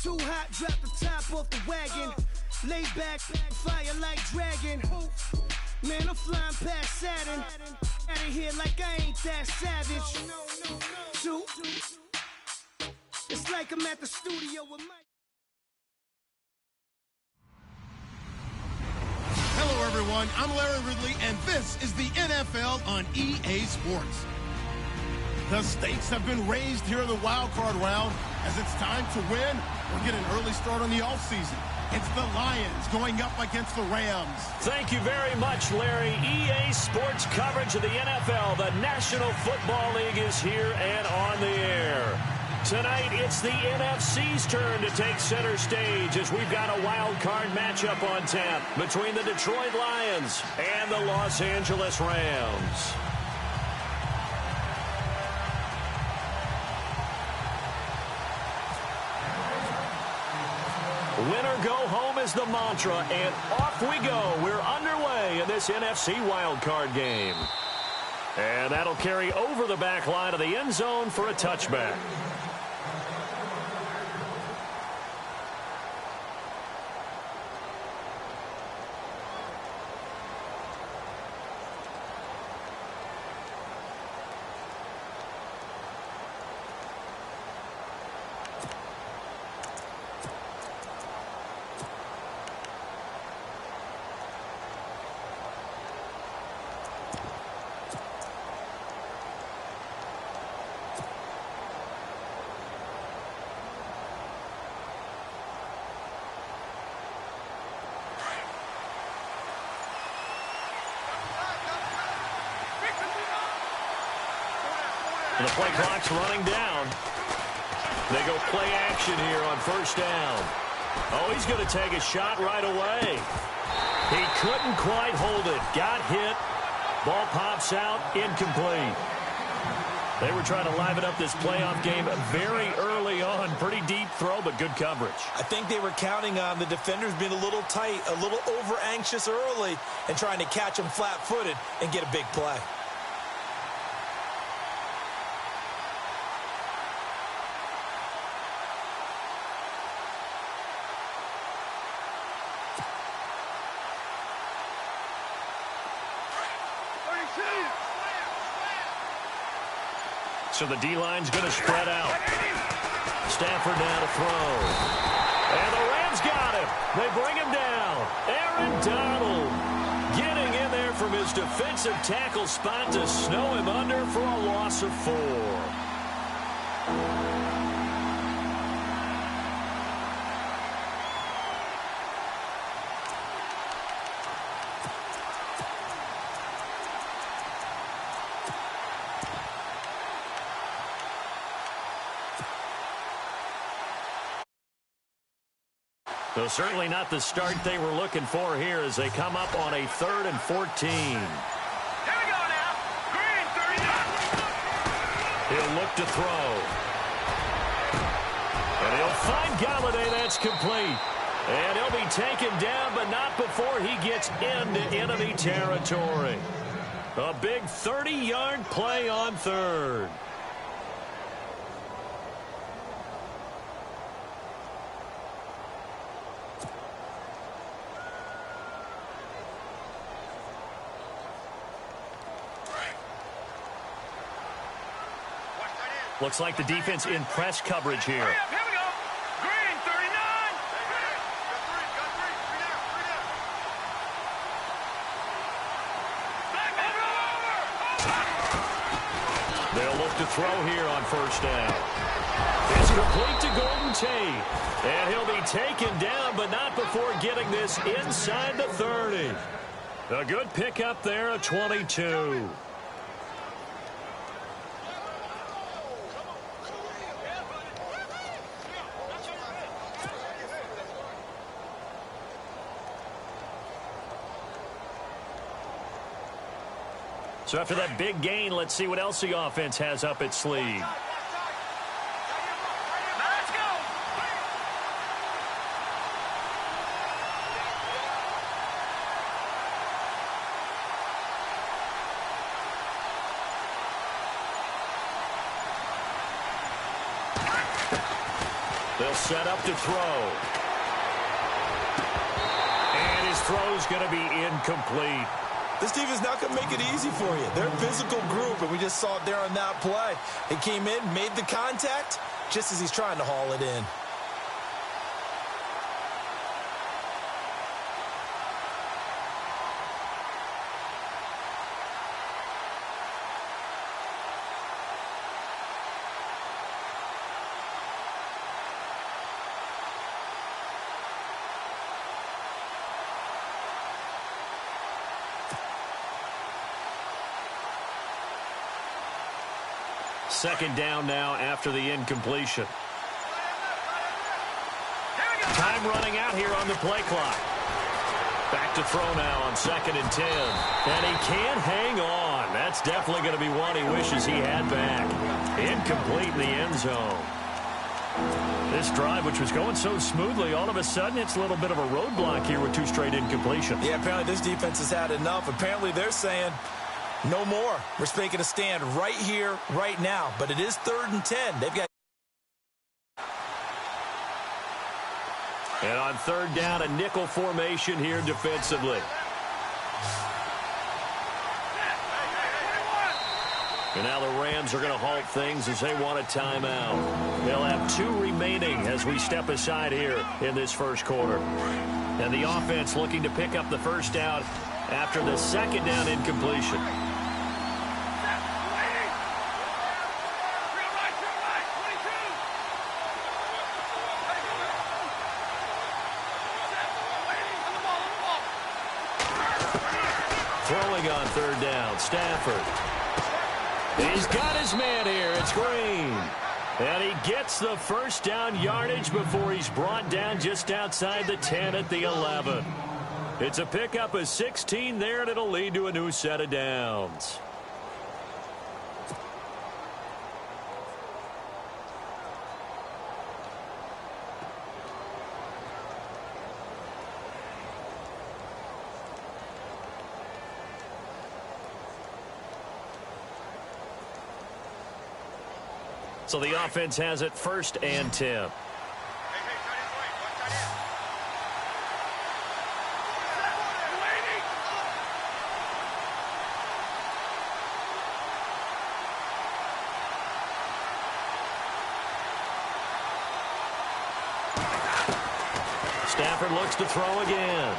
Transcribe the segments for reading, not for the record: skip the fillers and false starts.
Too hot, drop the top off the wagon. Lay back, fire like dragon. Man, I'm flying past Saturn. Out of here like I ain't that savage. Two. It's like I'm at the studio with Mike. Hello, everyone. I'm Larry Ridley, and this is the NFL on EA Sports. The stakes have been raised here in the Wildcard round as it's time to win or get an early start on the offseason. It's the Lions going up against the Rams. Thank you very much, Larry. EA Sports coverage of the NFL. The National Football League is here and on the air. Tonight, it's the NFC's turn to take center stage as we've got a wild card matchup on tap between the Detroit Lions and the Los Angeles Rams. Win or go home is the mantra, and off we go. We're underway in this NFC wildcard game. And that'll carry over the back line of the end zone for a touchback. The play clock's running down. They go play action here on first down. Oh, he's going to take a shot right away. He couldn't quite hold it. Got hit. Ball pops out. Incomplete. They were trying to liven up this playoff game very early on. Pretty deep throw, but good coverage. I think they were counting on the defenders being a little tight, a little over-anxious early, and trying to catch them flat-footed and get a big play. So the D-line's going to spread out. Stafford now to throw. And the Rams got him. They bring him down. Aaron Donald getting in there from his defensive tackle spot to snow him under for a loss of 4. So certainly not the start they were looking for here as they come up on a 3rd and 14. Here we go now. Green, 39. He'll look to throw. And he'll find Gameday. That's complete. And he'll be taken down, but not before he gets into enemy territory. A big 30-yard play on 3rd. Looks like the defense in press coverage here. Here we go. Green, 39. They'll look to throw here on first down. It's complete to Golden Tate. And he'll be taken down, but not before getting this inside the 30. A good pickup there, a 22. So after that big gain, let's see what else the offense has up its sleeve. Let's go. They'll They'll set up to throw. And his throw's going to be incomplete. This defense is not going to make it easy for you. They're a physical group, and we just saw it there on that play. He came in, made the contact, just as he's trying to haul it in. Second down now after the incompletion. Time running out here on the play clock. Back to throw now on 2nd and 10. And he can't hang on. That's definitely going to be one he wishes he had back. Incomplete in the end zone. This drive, which was going so smoothly, all of a sudden it's a little bit of a roadblock here with 2 straight incompletions. Yeah, apparently this defense has had enough. Apparently they're saying, no more. We're making a stand right here, right now. But it is 3rd and 10. They've got. And on 3rd down, a nickel formation here defensively. And now the Rams are going to halt things as they want a timeout. They'll have 2 remaining as we step aside here in this first quarter. And the offense looking to pick up the first down after the 2nd down incompletion. Throwing on 3rd down, Stafford. He's got his man here. It's Green. And he gets the first down yardage before he's brought down just outside the 10 at the 11. It's a pickup of 16 there, and it'll lead to a new set of downs. So the offense has it 1st and 10. Stafford looks to throw again.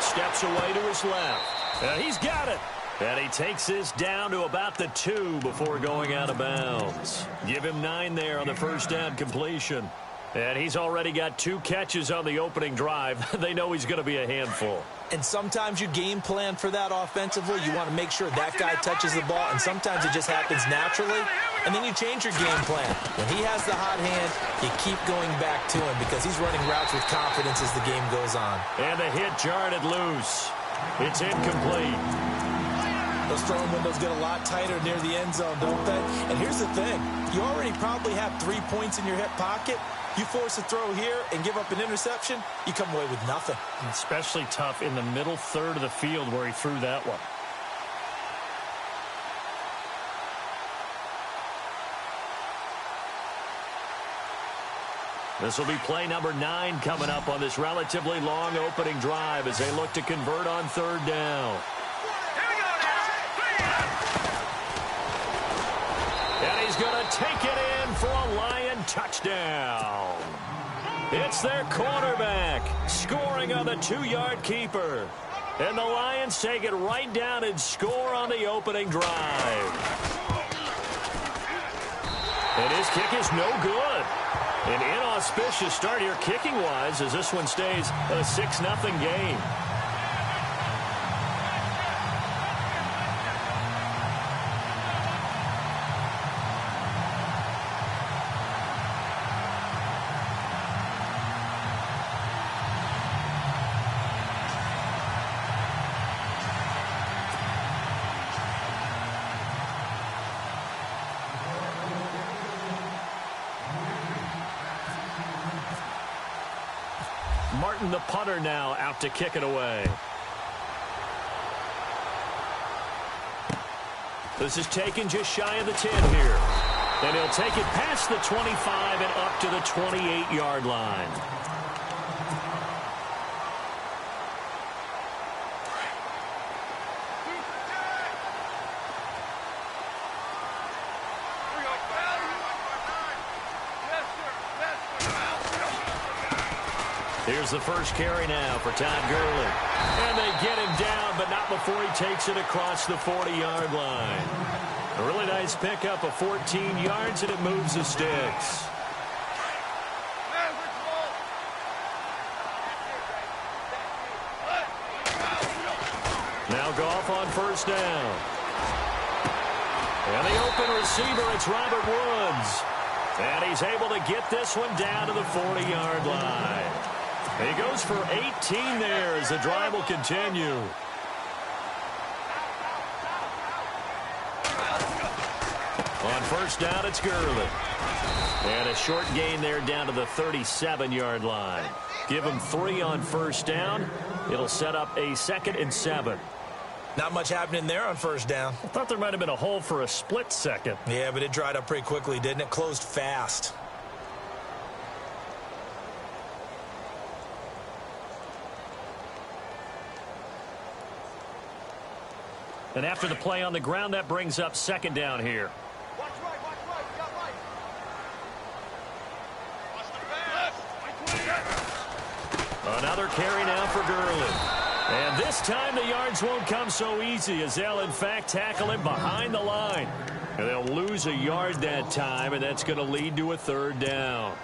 Steps away to his left. He's got it. And he takes this down to about the 2 before going out of bounds. Give him 9 there on the first down completion. And he's already got 2 catches on the opening drive. They know he's going to be a handful. And sometimes you game plan for that offensively. You want to make sure that guy touches the ball, and sometimes it just happens naturally. And then you change your game plan. When he has the hot hand, you keep going back to him because he's running routes with confidence as the game goes on. And the hit jarred it loose. It's incomplete. Those throwing windows get a lot tighter near the end zone, don't they? And here's the thing. You already probably have 3 points in your hip pocket. You force a throw here and give up an interception, you come away with nothing. Especially tough in the middle third of the field where he threw that one. This will be play number 9 coming up on this relatively long opening drive as they look to convert on 3rd down. And he's going to take it in for a Lion touchdown. It's their quarterback scoring on the 2-yard keeper. And the Lions take it right down and score on the opening drive. And his kick is no good. An inauspicious start here kicking-wise as this one stays a 6-0 game. Martin, the punter, now out to kick it away. This is taken just shy of the 10 here. And he'll take it past the 25 and up to the 28-yard line. Here's the first carry now for Todd Gurley. And they get him down, but not before he takes it across the 40-yard line. A really nice pickup of 14 yards, and it moves the sticks. Now Goff on first down. And the open receiver, it's Robert Woods. And he's able to get this one down to the 40-yard line. He goes for 18 there as the drive will continue. On first down, it's Gurley. And a short gain there down to the 37-yard line. Give him 3 on first down. It'll set up a 2nd and 7. Not much happening there on first down. I thought there might have been a hole for a split second. Yeah, but it dried up pretty quickly, didn't it? Closed fast. And after the play on the ground, that brings up 2nd down here. Watch right, we got right. Watch the pass. Another carry now for Gurley. And this time the yards won't come so easy as they'll, in fact, tackle him behind the line. And they'll lose a yard that time, and that's going to lead to a 3rd down.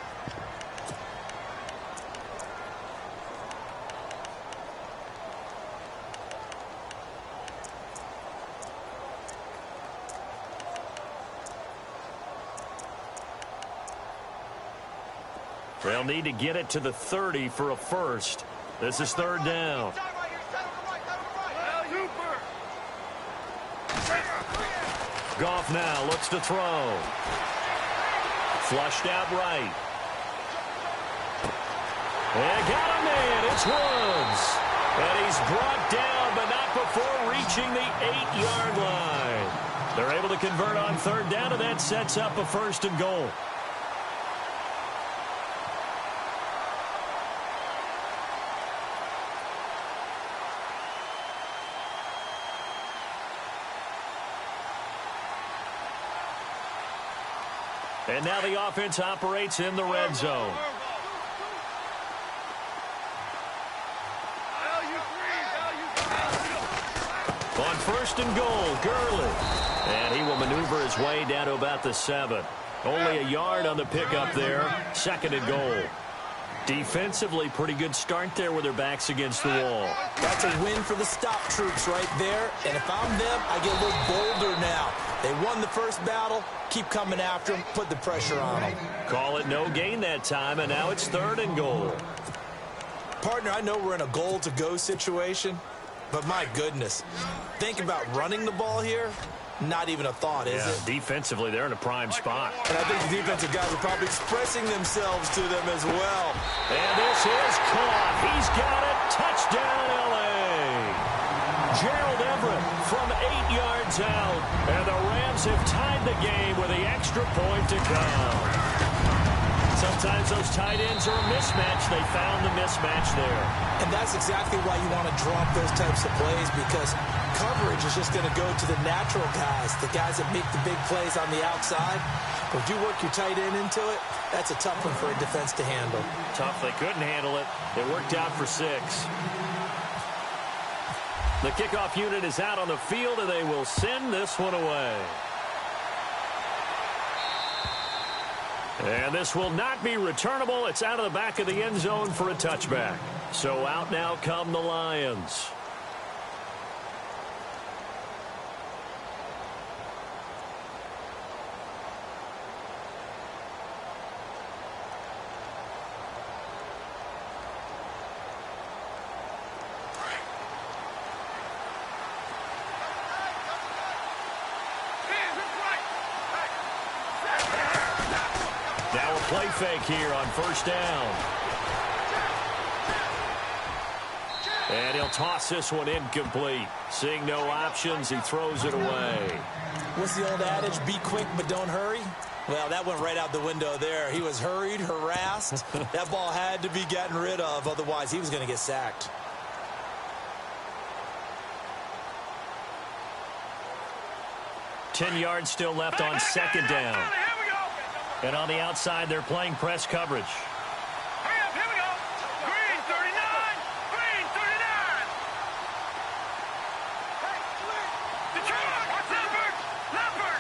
They'll need to get it to the 30 for a first. This is 3rd down. Goff now looks to throw. Flushed out right. And got a man. It's Woods. And he's brought down, but not before reaching the 8-yard line. They're able to convert on 3rd down, and that sets up a 1st and goal. And now the offense operates in the red zone. On 1st and goal, Gurley. And he will maneuver his way down to about the 7. Only a yard on the pickup there. 2nd and goal. Defensively, pretty good start there with their backs against the wall. That's a win for the stop troops right there. And if I'm them, I get a little bolder now. They won the first battle. Keep coming after them. Put the pressure on them. Call it no gain that time, and now it's 3rd and goal. Partner, I know we're in a goal-to-go situation, but my goodness. Think about running the ball here. Not even a thought, is it? Defensively, they're in a prime spot. And I think the defensive guys are probably expressing themselves to them as well. And this is caught. He's got it. Touchdown, L.A. Gerald Everett from 8 yards out. And the Rams have tied the game with the extra point to come. Sometimes those tight ends are a mismatch. They found the mismatch there. And that's exactly why you want to drop those types of plays, because coverage is just going to go to the natural guys, the guys that make the big plays on the outside. But if you work your tight end into it, that's a tough one for a defense to handle. Tough. They couldn't handle it. It worked out for 6. The kickoff unit is out on the field, and they will send this one away. And this will not be returnable. It's out of the back of the end zone for a touchback. So out now come the Lions. Now a play fake here on first down. And he'll toss this one incomplete. Seeing no options, he throws it away. What's the old adage? Be quick, but don't hurry. Well, that went right out the window there. He was hurried, harassed. That ball had to be gotten rid of, otherwise he was going to get sacked. Ten yards still left on second down. And on the outside, they're playing press coverage. Hurry up, here we go. Green 39. Green 39. Detroit, Leopard.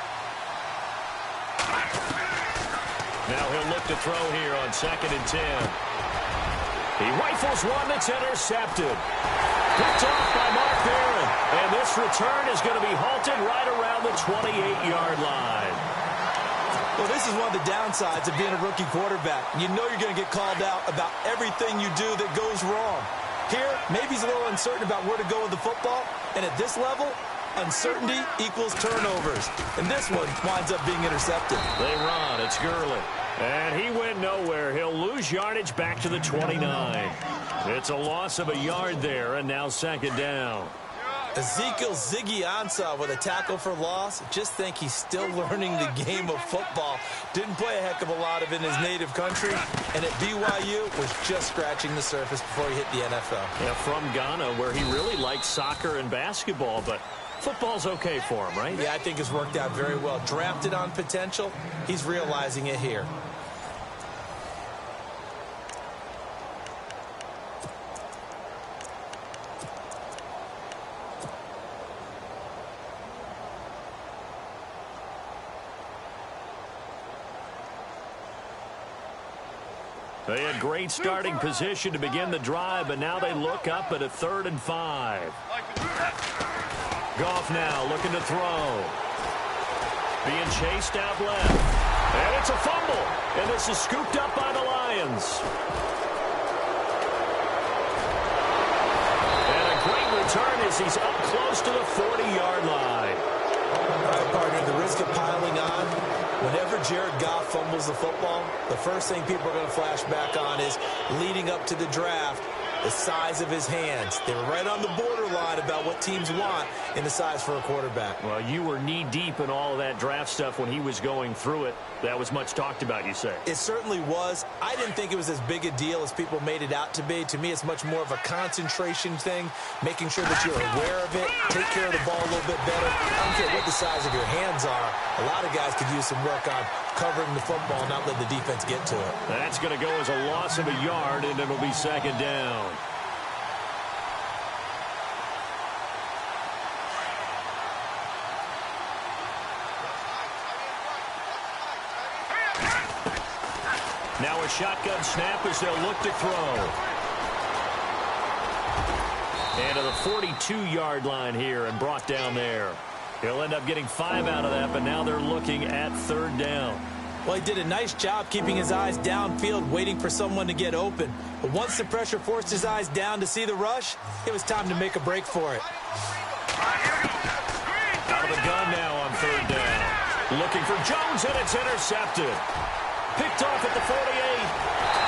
Now he'll look to throw here on 2nd and 10. He rifles one that's intercepted. Picked off by Mark Barron. And this return is going to be halted right around the 28-yard line. Well, this is one of the downsides of being a rookie quarterback. You know you're going to get called out about everything you do that goes wrong. Here, maybe he's a little uncertain about where to go with the football. And at this level, uncertainty equals turnovers. And this one winds up being intercepted. They run. It's Gurley. And he went nowhere. He'll lose yardage back to the 29. It's a loss of a yard there, and now 2nd down. Ezekiel Ziggy Ansah with a tackle for loss. Just think he's still learning the game of football. Didn't play a heck of a lot of it in his native country. And at BYU, was just scratching the surface before he hit the NFL. Yeah, from Ghana, where he really likes soccer and basketball, but football's okay for him, right? Yeah, I think it's worked out very well. Drafted on potential, he's realizing it here. They had great starting position to begin the drive, but now they look up at a 3rd and 5. Goff now looking to throw. Being chased out left. And it's a fumble. And this is scooped up by the Lions. And a great return as he's up close to the 40-yard line. All right, partner, the risk of piling on. Whenever Jared Goff fumbles the football, the first thing people are going to flash back on is leading up to the draft, the size of his hands. They were right on the borderline about what teams want in the size for a quarterback. Well, you were knee-deep in all of that draft stuff when he was going through it. That was much talked about, you say. It certainly was. I didn't think it was as big a deal as people made it out to be. To me, it's much more of a concentration thing, making sure that you're aware of it, take care of the ball a little bit better. I don't care what the size of your hands are. A lot of guys could use some work on covering the football and not letting the defense get to it. That's going to go as a loss of a yard, and it'll be 2nd down. Now a shotgun snap as they'll look to throw. And to the 42-yard line here and brought down there. He'll end up getting 5 out of that, but now they're looking at 3rd down. Well, he did a nice job keeping his eyes downfield, waiting for someone to get open. But once the pressure forced his eyes down to see the rush, it was time to make a break for it. Out of the gun now on 3rd down. Looking for Jones, and it's intercepted. Picked off at the 48.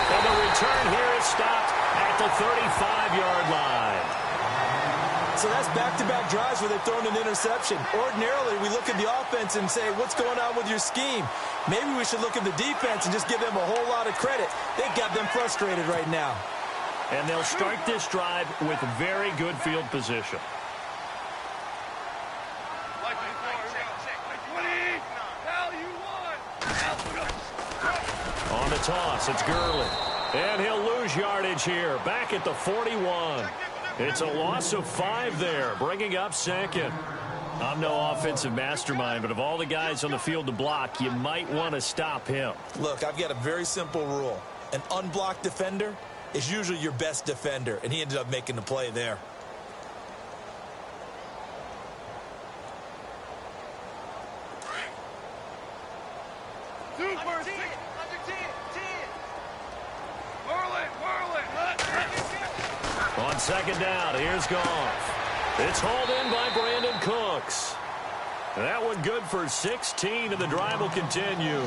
And the return here is stopped at the 35-yard line. So that's back-to-back drives where they've thrown an interception. Ordinarily, we look at the offense and say, what's going on with your scheme? Maybe we should look at the defense and just give them a whole lot of credit. They've got them frustrated right now. And they'll start this drive with very good field position. On the toss, it's Gurley. And he'll lose yardage here, back at the 41. It's a loss of 5 there, bringing up 2nd. I'm no offensive mastermind, but of all the guys on the field to block, you might want to stop him. Look, I've got a very simple rule. An unblocked defender is usually your best defender, and he ended up making the play there. On 2nd down, here's Goff. It's hauled in by Brandon Cooks. That one good for 16, and the drive will continue.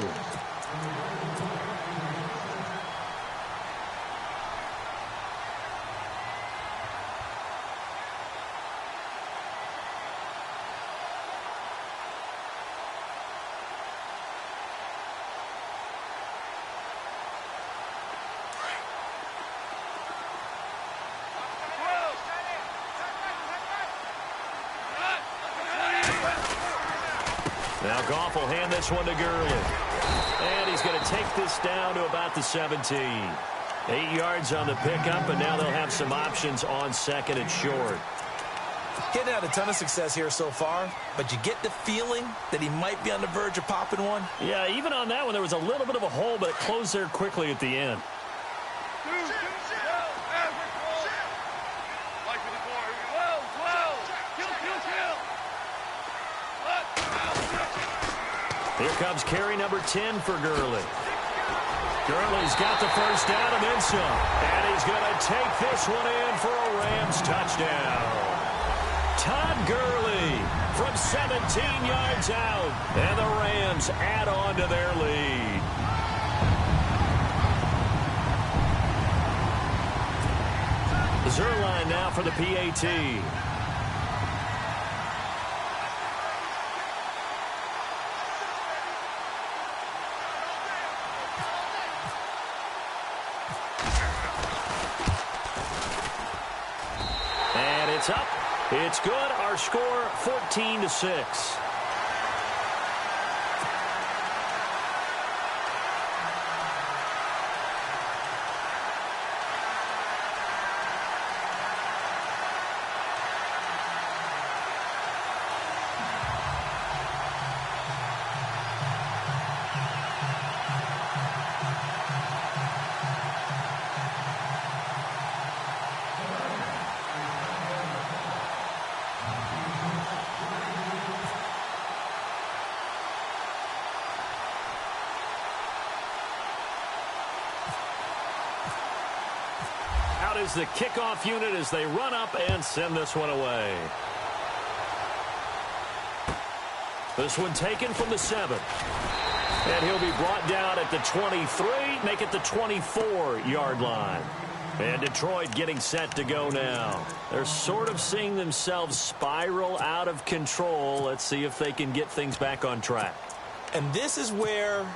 Goff will hand this one to Gurley. And he's going to take this down to about the 17. 8 yards on the pickup, and now they'll have some options on second and short. Getting out a ton of success here so far, but you get the feeling that he might be on the verge of popping one. Yeah, even on that one, there was a little bit of a hole, but it closed there quickly at the end. Here comes carry number 10 for Gurley. Gurley's got the first down and then some. And he's going to take this one in for a Rams touchdown. Todd Gurley from 17 yards out. And the Rams add on to their lead. Zerline now for the PAT. It's up. It's good. Our score 14-6. Is the kickoff unit as they run up and send this one away. This one taken from the 7. And he'll be brought down at the 23, make it the 24-yard line. And Detroit getting set to go now. They're sort of seeing themselves spiral out of control. Let's see if they can get things back on track. And this is where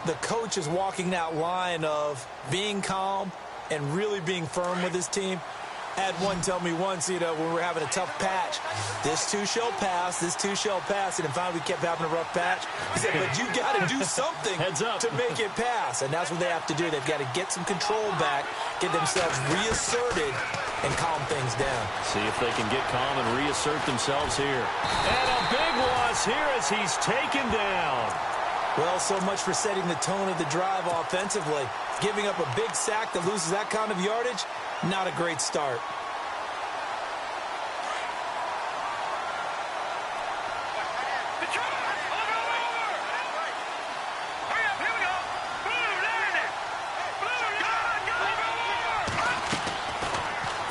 the coach is walking that line of being calm and really being firm with his team. I had one tell me once, when we were having a tough patch, this too shall pass, this too shall pass. And finally we kept having a rough patch. He said, but you got to do something Heads up. to make it pass. And that's what they have to do. They've got to get some control back, get themselves reasserted, and calm things down. See if they can get calm and reassert themselves here. And a big loss here as he's taken down. Well, so much for setting the tone of the drive offensively. Giving up a big sack that loses that kind of yardage, not a great start.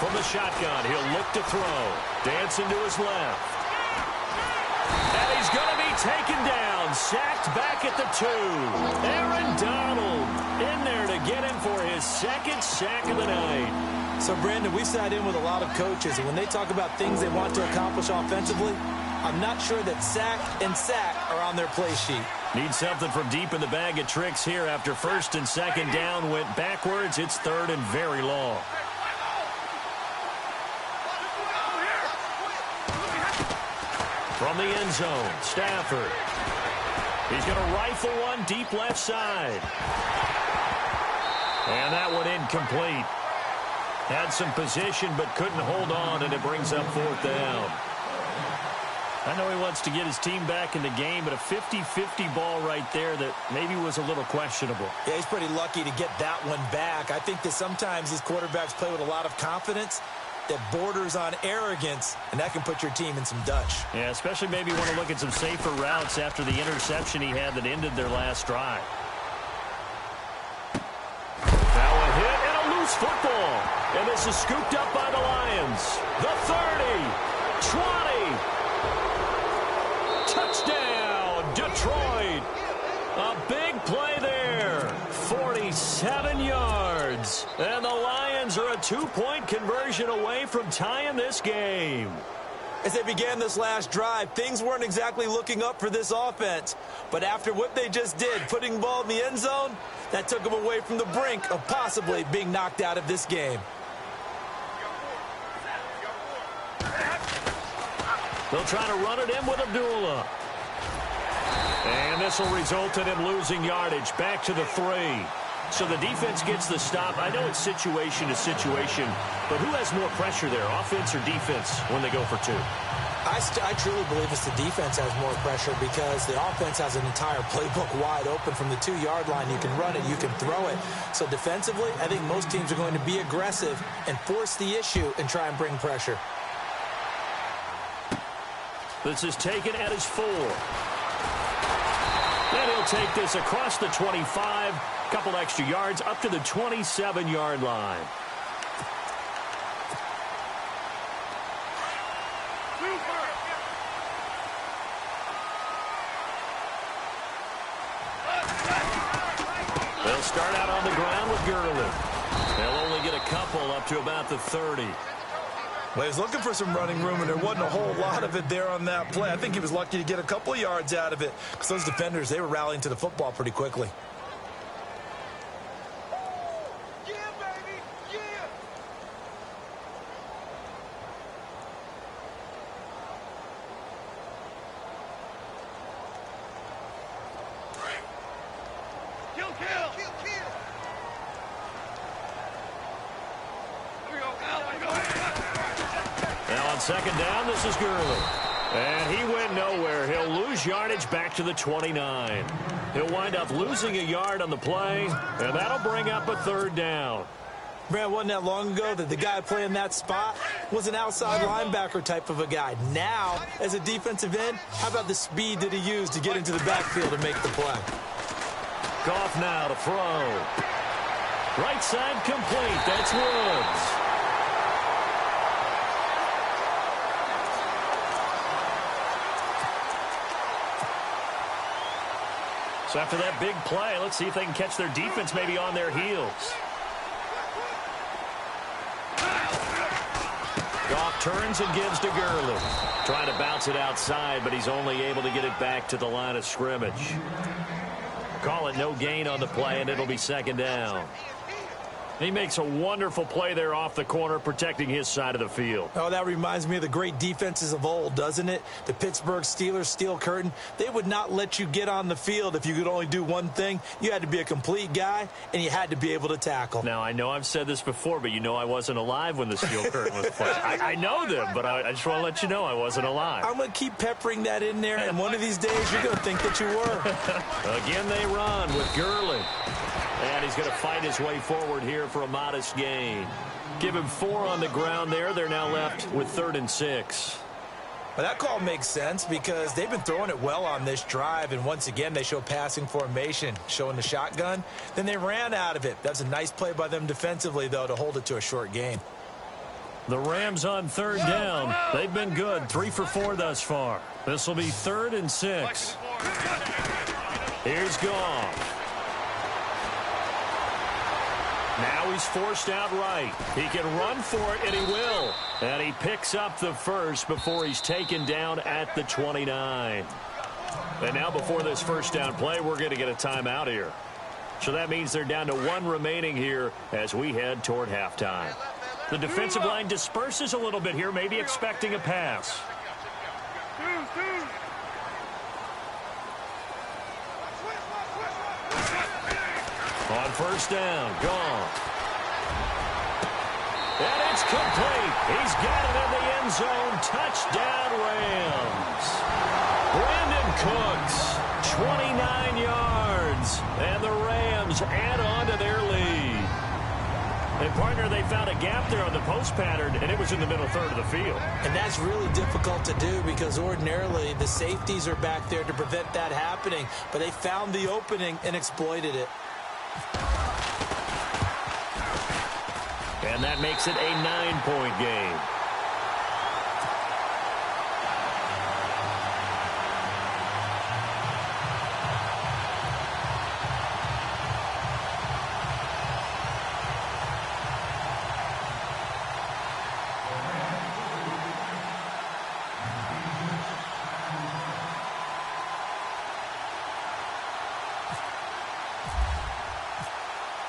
From the shotgun, he'll look to throw. Dancing to his left. And he's going to be taken down. Sacked back at the 2. Aaron Donald in there to get him for his second sack of the night. So, Brandon, we sat in with a lot of coaches, and when they talk about things they want to accomplish offensively, I'm not sure that sack and sack are on their play sheet. Need something from deep in the bag of tricks here after first and second down went backwards. It's third and very long. From the end zone, Stafford. He's going to rifle one deep left side. And that one incomplete. Had some position but couldn't hold on, and it brings up fourth down. I know he wants to get his team back in the game, but a 50-50 ball right there that maybe was a little questionable. Yeah, he's pretty lucky to get that one back. I think that sometimes these quarterbacks play with a lot of confidence that borders on arrogance, and that can put your team in some Dutch. Yeah, especially maybe want to look at some safer routes after the interception he had that ended their last drive. Now a hit and a loose football. And this is scooped up by the Lions. The 30, 20. Touchdown, Detroit. A big play there. 47 yards. And the Lions are a 2-point conversion away from tying this game. As they began this last drive, things weren't exactly looking up for this offense. But after what they just did, putting the ball in the end zone, that took them away from the brink of possibly being knocked out of this game. They'll try to run it in with Abdullah. And this will result in him losing yardage back to the 3. So the defense gets the stop. I know it's situation to situation, but who has more pressure there, offense or defense, when they go for 2? I truly believe it's the defense has more pressure because the offense has an entire playbook wide open from the 2-yard line. You can run it, you can throw it. So defensively, I think most teams are going to be aggressive and force the issue and try and bring pressure. This is taken at his 4. And he'll take this across the 25, couple extra yards up to the 27-yard line. They'll start out on the ground with Gurley. They'll only get a couple up to about the 30. Well, he was looking for some running room, and there wasn't a whole lot of it there on that play. I think he was lucky to get a couple of yards out of it because those defenders, they were rallying to the football pretty quickly. Yeah, baby, yeah. Kill. Here we go. Now on second down, this is Gurley. And he went nowhere. He'll lose yardage back to the 29. He'll wind up losing a yard on the play, and that'll bring up a 3rd down. Brad, wasn't that long ago that the guy playing that spot was an outside linebacker type of a guy. Now, as a defensive end, how about the speed that he used to get into the backfield to make the play? Goff now to throw. Right side complete. That's Woods. So after that big play, let's see if they can catch their defense maybe on their heels. Goff turns and gives to Gurley. Trying to bounce it outside, but he's only able to get it back to the line of scrimmage. Call it no gain on the play, and it'll be 2nd down. He makes a wonderful play there off the corner, protecting his side of the field. Oh, that reminds me of the great defenses of old, doesn't it? The Pittsburgh Steelers steel curtain. They would not let you get on the field if you could only do one thing. You had to be a complete guy, and you had to be able to tackle. Now, I know I've said this before, but you know I wasn't alive when the steel curtain was played. I know them, but I just want to let you know I wasn't alive. I'm going to keep peppering that in there, and one of these days you're going to think that you were. Again, they run with Gurley. And he's going to fight his way forward here for a modest gain. Give him 4 on the ground there. They're now left with 3rd and 6. Well, that call makes sense because they've been throwing it well on this drive, and once again they show passing formation, showing the shotgun. Then they ran out of it. That's a nice play by them defensively, though, to hold it to a short gain. The Rams on 3rd down. They've been good, 3 for 4 thus far. This will be 3rd and 6. Here's Goff. Now he's forced out right. He can run for it, and he will. And he picks up the first before he's taken down at the 29. And now before this first down play, we're going to get a timeout here. So that means they're down to 1 remaining here as we head toward halftime. The defensive line disperses a little bit here, maybe expecting a pass. On first down, gone. And it's complete. He's got it in the end zone. Touchdown, Rams. Brandon Cooks, 29 yards. And the Rams add on to their lead. And, partner, they found a gap there on the post pattern, and it was in the middle third of the field. And that's really difficult to do because ordinarily the safeties are back there to prevent that happening. But they found the opening and exploited it. And that makes it a 9-point game.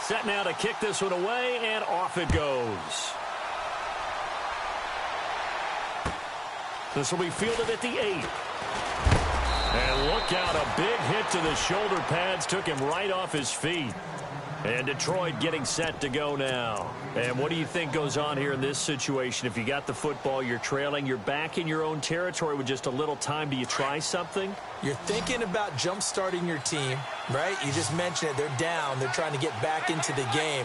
Set now to kick this one away, and off it goes. This will be fielded at the 8. And look out, a big hit to the shoulder pads took him right off his feet. And Detroit getting set to go now. And what do you think goes on here in this situation? If you got the football, you're trailing, you're back in your own territory with just a little time. Do you try something? You're thinking about jump-starting your team, right? You just mentioned it. They're down. They're trying to get back into the game.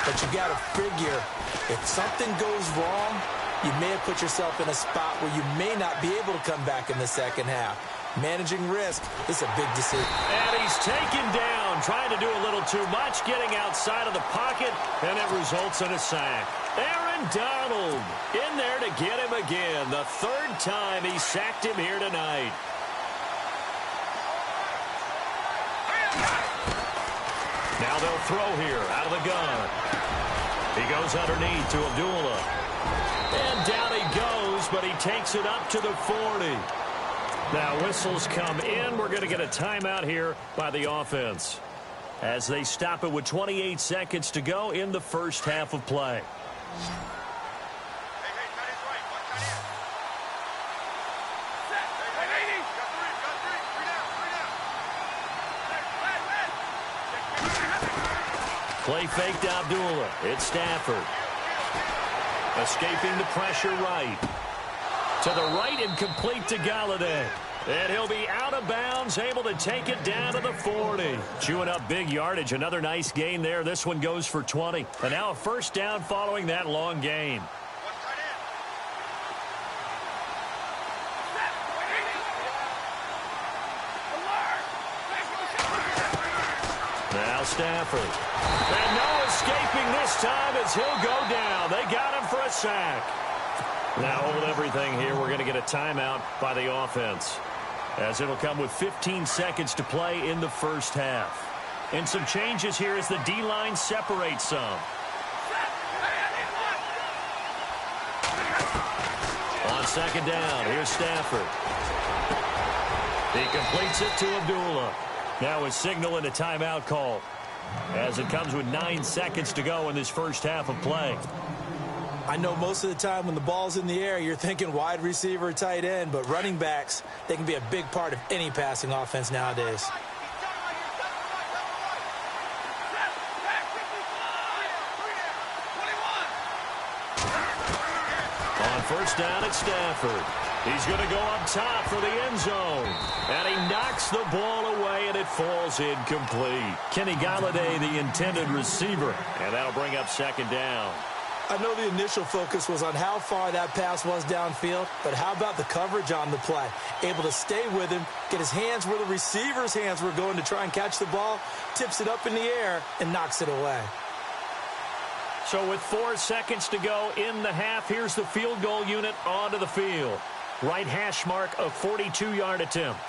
But you got to figure, if something goes wrong, you may have put yourself in a spot where you may not be able to come back in the second half. Managing risk is a big decision. And he's taken down, trying to do a little too much, getting outside of the pocket, and it results in a sack. Aaron Donald in there to get him again. The third time he sacked him here tonight. Now they'll throw here out of the gun. He goes underneath to Abdullah. And down he goes, but he takes it up to the 40. Now whistles come in. We're going to get a timeout here by the offense as they stop it with 28 seconds to go in the first half of play. Play fake to Abdullah. It's Stafford. Escaping the pressure right. To the right and complete to Galladay. And he'll be out of bounds, able to take it down to the 40. Chewing up big yardage. Another nice gain there. This one goes for 20. And now a first down following that long gain. Now Stafford. And no escaping this time as he'll go down. They got him for a sack. Now hold everything here. We're going to get a timeout by the offense, as it'll come with 15 seconds to play in the first half. And some changes here as the D-line separates some. On second down, here's Stafford. He completes it to Abdullah. Now his signal and a timeout call, as it comes with 9 seconds to go in this first half of play. I know most of the time when the ball's in the air, you're thinking wide receiver, tight end, but running backs, they can be a big part of any passing offense nowadays. On first down, it's Stafford. He's going to go up top for the end zone. And he knocks the ball away, and it falls incomplete. Kenny Galladay, the intended receiver. And that'll bring up second down. I know the initial focus was on how far that pass was downfield, but how about the coverage on the play? Able to stay with him, get his hands where the receiver's hands were going to try and catch the ball, tips it up in the air, and knocks it away. So with 4 seconds to go in the half, here's the field goal unit onto the field. Right hash mark, a 42-yard attempt.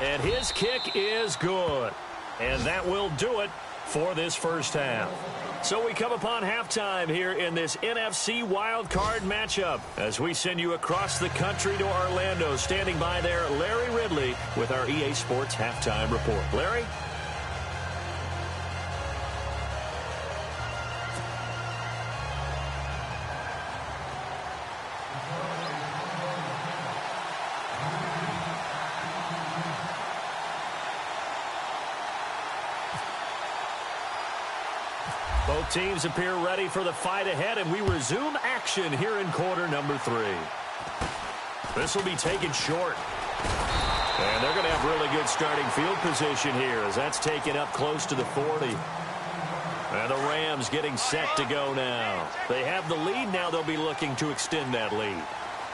And his kick is good. And that will do it for this first half. So we come upon halftime here in this NFC Wildcard matchup as we send you across the country to Orlando. Standing by there, Larry Ridley with our EA Sports Halftime Report. Larry? Both teams appear ready for the fight ahead, and we resume action here in quarter number 3. This will be taken short. And they're going to have really good starting field position here as that's taken up close to the 40. And the Rams getting set to go now. They have the lead now. They'll be looking to extend that lead.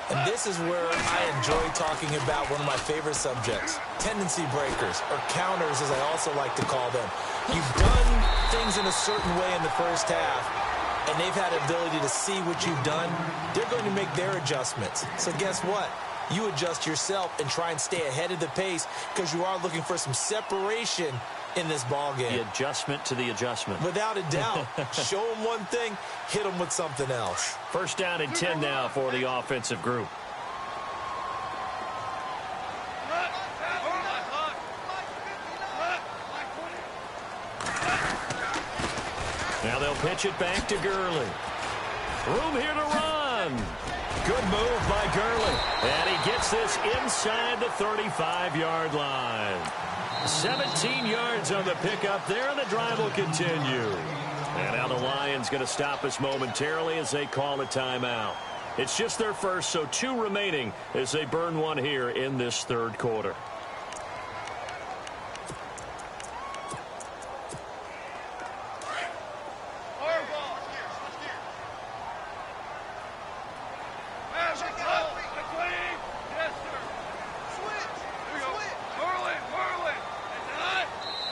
And this is where I enjoy talking about one of my favorite subjects, tendency breakers, or counters as I also like to call them. You've done things in a certain way in the first half, and they've had the ability to see what you've done. They're going to make their adjustments. So guess what? You adjust yourself and try and stay ahead of the pace because you are looking for some separation in this ball game. The adjustment to the adjustment. Without a doubt. Show them one thing, hit them with something else. First down and 10 now for the offensive group. Now they'll pitch it back to Gurley. Room here to run. Good move by Gurley. And he gets this inside the 35-yard line. 17 yards on the pickup there, and the drive will continue. And now the Lions going to stop us momentarily as they call a timeout. It's just their first, so 2 remaining as they burn one here in this third quarter.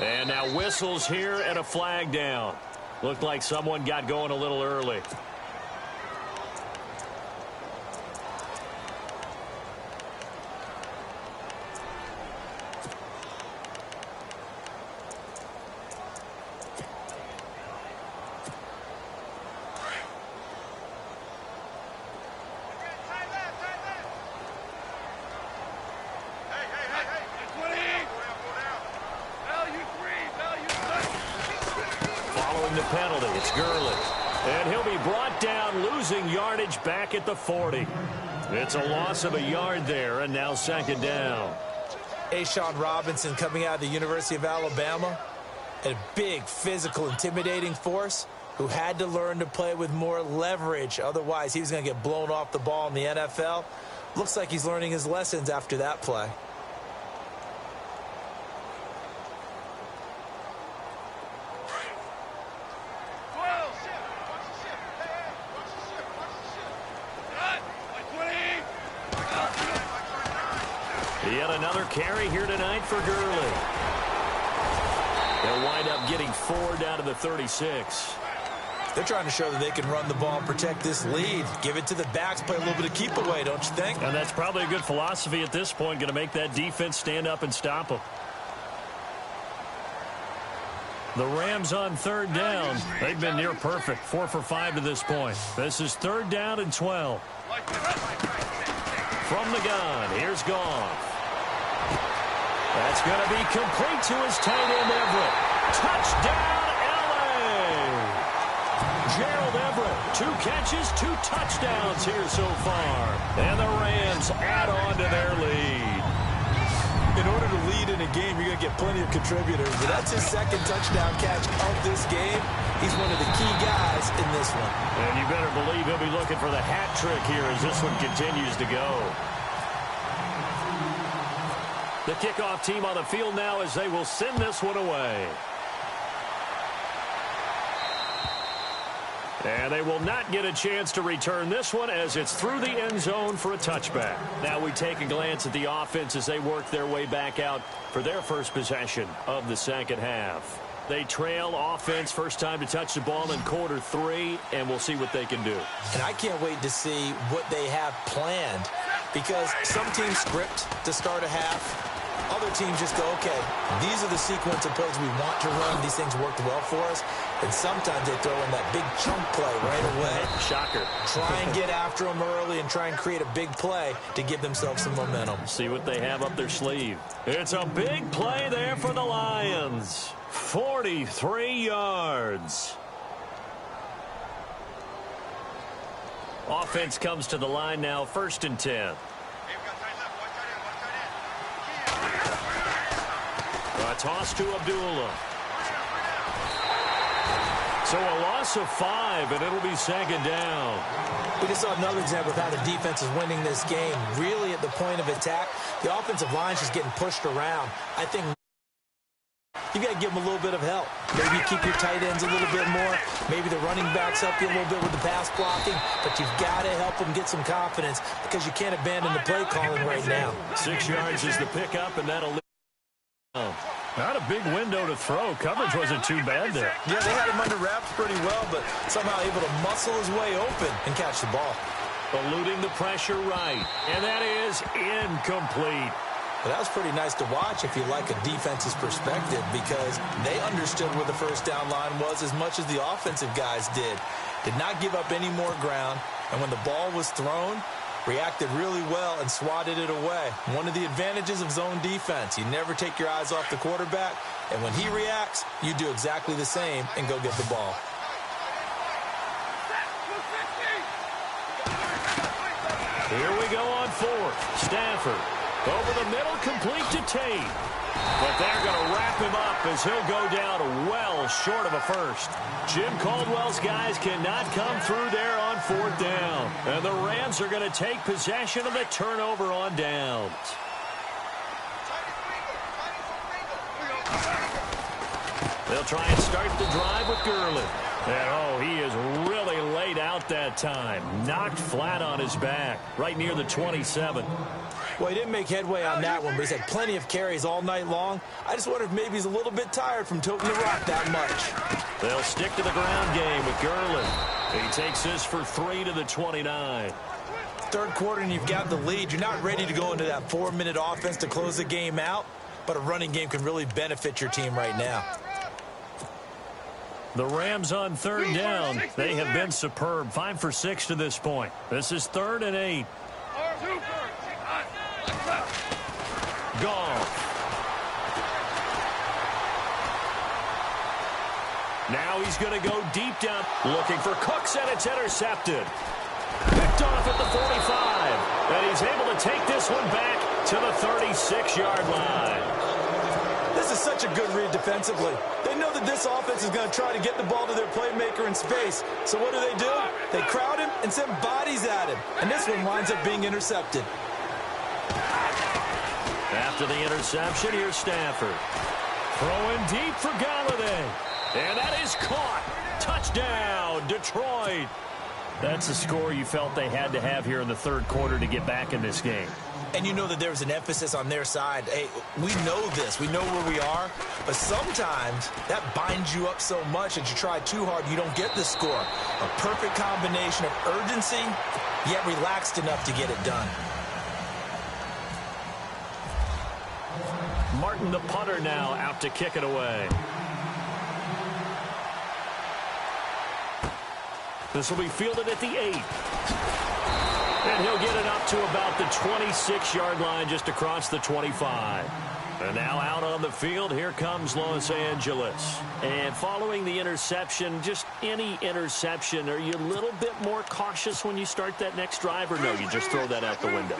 And now whistles here and a flag down. Looked like someone got going a little early. The penalty. It's Gurley. And he'll be brought down, losing yardage back at the 40. It's a loss of a yard there, and now second down. A'Shawn Robinson coming out of the University of Alabama. A big, physical, intimidating force who had to learn to play with more leverage. Otherwise, he was going to get blown off the ball in the NFL. Looks like he's learning his lessons after that play. Yet another carry here tonight for Gurley. They'll wind up getting 4 down to the 36. They're trying to show that they can run the ball and protect this lead. Give it to the backs, play a little bit of keep away, don't you think? And that's probably a good philosophy at this point, going to make that defense stand up and stop them. The Rams on third down. They've been near perfect, 4 for 5 to this point. This is 3rd down and 12. From the gun, here's Goff. That's going to be complete to his tight end, Everett. Touchdown, L.A. Gerald Everett, 2 catches, 2 touchdowns here so far. And the Rams add on to their lead. In order to lead in a game, you're going to get plenty of contributors. But that's his 2nd touchdown catch of this game. He's one of the key guys in this one. And you better believe he'll be looking for the hat trick here as this one continues to go. The kickoff team on the field now as they will send this one away. And they will not get a chance to return this one as it's through the end zone for a touchback. Now we take a glance at the offense as they work their way back out for their first possession of the second half. They trail offense, first time to touch the ball in quarter 3, and we'll see what they can do. And I can't wait to see what they have planned, because some teams script to start a half. Other teams just go, okay, these are the sequence of plays we want to run. These things worked well for us. And sometimes they throw in that big chunk play right away. Shocker. Try and get after them early and try and create a big play to give themselves some momentum. See what they have up their sleeve. It's a big play there for the Lions. 43 yards. Offense comes to the line now, 1st and 10. A toss to Abdullah. So a loss of 5, and it'll be 2nd down. We just saw another example of how the defense is winning this game. Really at the point of attack, the offensive line's just getting pushed around. I think you got to give them a little bit of help. Maybe keep your tight ends a little bit more. Maybe the running backs help you a little bit with the pass blocking. But you've got to help them get some confidence because you can't abandon the play calling right now. 6 yards is the pickup, and that'll lead. Not a big window to throw. Coverage wasn't too bad there. Yeah, they had him under wraps pretty well, but somehow able to muscle his way open and catch the ball. Eluding the pressure right. And that is incomplete. But that was pretty nice to watch if you like a defense's perspective, because they understood where the first down line was as much as the offensive guys did. Did not give up any more ground, and when the ball was thrown, reacted really well and swatted it away. One of the advantages of zone defense, you never take your eyes off the quarterback, and when he reacts, you do exactly the same and go get the ball. Here we go on fourth. Stafford over the middle, complete to Tate. But they're going to wrap him up as he'll go down well short of a first. Jim Caldwell's guys cannot come through there on fourth down. And the Rams are going to take possession of the turnover on downs. They'll try and start the drive with Gurley. And, oh, he is really laid out that time. Knocked flat on his back, right near the 27. Well, he didn't make headway on that one, but he's had plenty of carries all night long. I just wonder if maybe he's a little bit tired from toting the rock that much. They'll stick to the ground game with Gurley. He takes this for 3 to the 29. Third quarter and you've got the lead. You're not ready to go into that 4-minute offense to close the game out, but a running game can really benefit your team right now. The Rams on third down. They have been superb. 5 for 6 to this point. This is 3rd and 8. Goff. Now he's going to go deep down. Looking for Cooks, and it's intercepted. Picked off at the 45. And he's able to take this one back to the 36-yard line. This is such a good read defensively. They know that this offense is going to try to get the ball to their playmaker in space. So what do? They crowd him and send bodies at him. And this one winds up being intercepted. After the interception, here's Stafford. Throwing deep for Gameday. And that is caught. Touchdown, Detroit. That's the score you felt they had to have here in the third quarter to get back in this game. And you know that there's an emphasis on their side. Hey, we know this. We know where we are. But sometimes that binds you up so much that you try too hard, you don't get the score. A perfect combination of urgency, yet relaxed enough to get it done. Martin, the punter, now out to kick it away. This will be fielded at the 8. And he'll get it up to about the 26-yard line, just across the 25. And now out on the field, here comes Los Angeles. And following the interception, just any interception, are you a little bit more cautious when you start that next drive, or no, you just throw that out the window?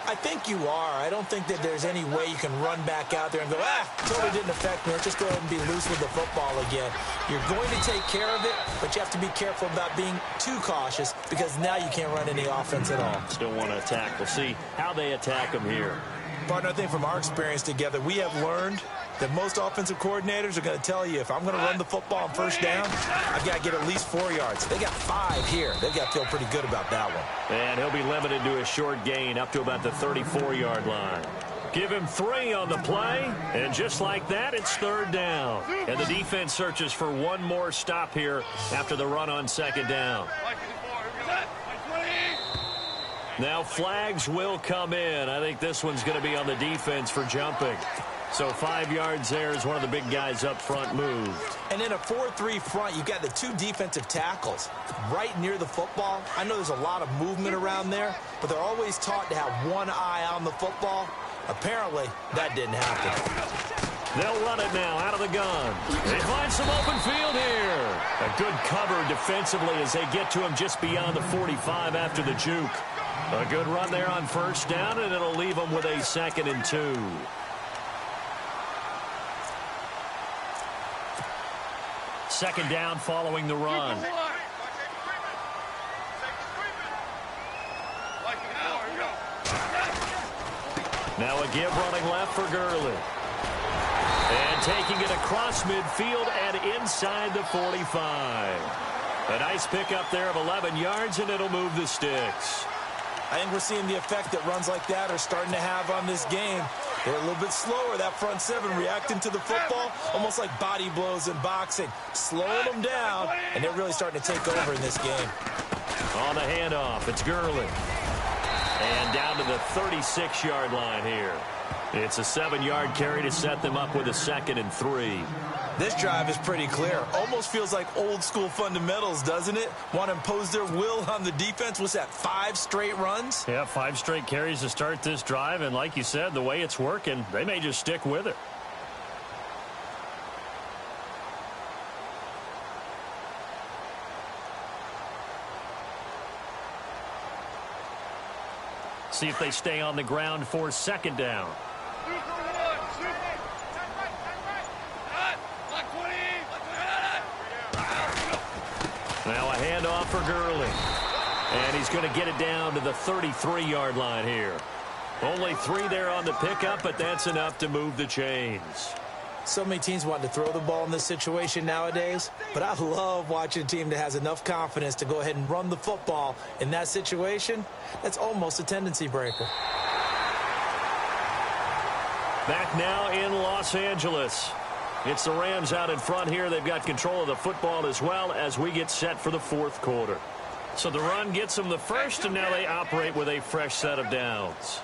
I think you are. I don't think that there's any way you can run back out there and go, totally didn't affect me. Let's just go ahead and be loose with the football again. You're going to take care of it, but you have to be careful about being too cautious because now you can't run any offense at all. Still want to attack. We'll see how they attack them here. Partner, I think from our experience together, we have learned that most offensive coordinators are going to tell you, if I'm going to run the football on first down, I've got to get at least 4 yards. They got 5 here. They've got to feel pretty good about that one. And he'll be limited to a short gain up to about the 34-yard line. Give him 3 on the play, and just like that, it's third down. And the defense searches for one more stop here after the run on second down. Now flags will come in. I think this one's going to be on the defense for jumping. So 5 yards there as one of the big guys up front moved. And in a 4-3 front, you've got the 2 defensive tackles right near the football. I know there's a lot of movement around there, but they're always taught to have one eye on the football. Apparently, that didn't happen. They'll run it now out of the gun. They find some open field here. A good cover defensively as they get to him just beyond the 45 after the juke. A good run there on first down, and it'll leave them with a 2nd and 2. Second down following the run. Now a give running left for Gurley. And taking it across midfield and inside the 45. A nice pickup there of 11 yards, and it'll move the sticks. I think we're seeing the effect that runs like that are starting to have on this game. They're a little bit slower, that front 7, reacting to the football, almost like body blows in boxing, slowing them down, and they're really starting to take over in this game. On the handoff, it's Gurley. And down to the 36-yard line here. It's a 7-yard carry to set them up with a 2nd and 3. This drive is pretty clear. Almost feels like old school fundamentals, doesn't it? Want to impose their will on the defense. What's that, 5 straight runs? Yeah, 5 straight carries to start this drive. And like you said, the way it's working, they may just stick with it. see if they stay on the ground for second down. Now a handoff for Gurley. And he's going to get it down to the 33-yard line here. Only 3 there on the pickup, but that's enough to move the chains. So many teams want to throw the ball in this situation nowadays, but I love watching a team that has enough confidence to go ahead and run the football in that situation. That's almost a tendency breaker. Back now in Los Angeles. It's the Rams out in front here. They've got control of the football as well as we get set for the 4th quarter. So the run gets them the first, and now they operate with a fresh set of downs.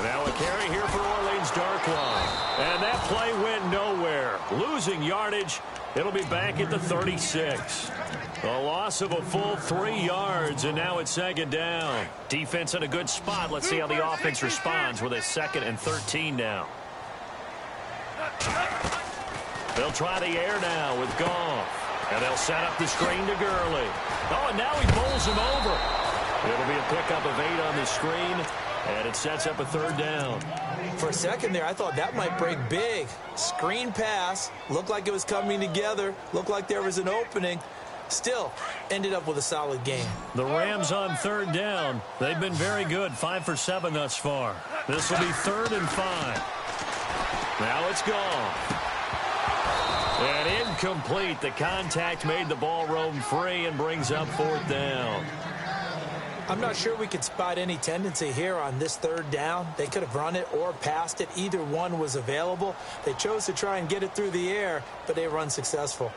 Now a carry here for Orleans Darkwa. And that play went nowhere. Losing yardage. It'll be back at the 36. A loss of a full 3 yards, and now it's second down. Defense in a good spot. Let's see how the offense responds with a 2nd and 13 now. They'll try the air now with Goff. And they'll set up the screen to Gurley. Oh, and now he bowls him over. It'll be a pickup of 8 on the screen, and it sets up a 3rd down. For a second there, I thought that might break big. Screen pass. Looked like it was coming together. Looked like there was an opening. Still, ended up with a solid game. The Rams on 3rd down. They've been very good. 5 for 7 thus far. This will be 3rd and 5. Now it's gone. And incomplete. The contact made the ball roam free and brings up 4th down. I'm not sure we could spot any tendency here on this 3rd down. They could have run it or passed it. Either one was available. They chose to try and get it through the air, but they were unsuccessful.